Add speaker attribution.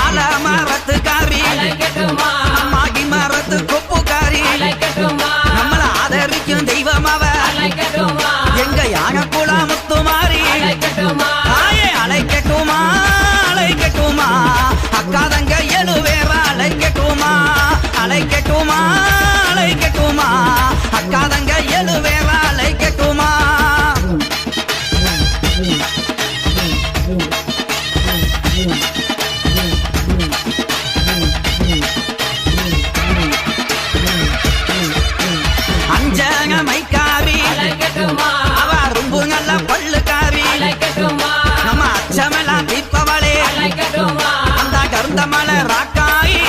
Speaker 1: ஆலமரத்துக்காரி மாடி மரத்து கொப்புக்காரி நம்மள ஆதரிக்கும் தெய்வம் அவ எங்க யானக்குள முத்துமாரி ஆயே அழைக்கட்டுமா அழைக்கட்டுமா அக்காதங்க எழுவேற அழைக்கட்டுமா அழைக்கட்டுமா அழைக்கட்டுமா அக்காதங்க எழுவேற அழைக்கட்டுமா அஞ்சகமைக்காரி அவ ரொம்ப நல்ல பல்லுக்காரி நம்ம அச்சமெல்லாம் தீர்ப்பவளே அந்த கருந்த மலை ராக்காயி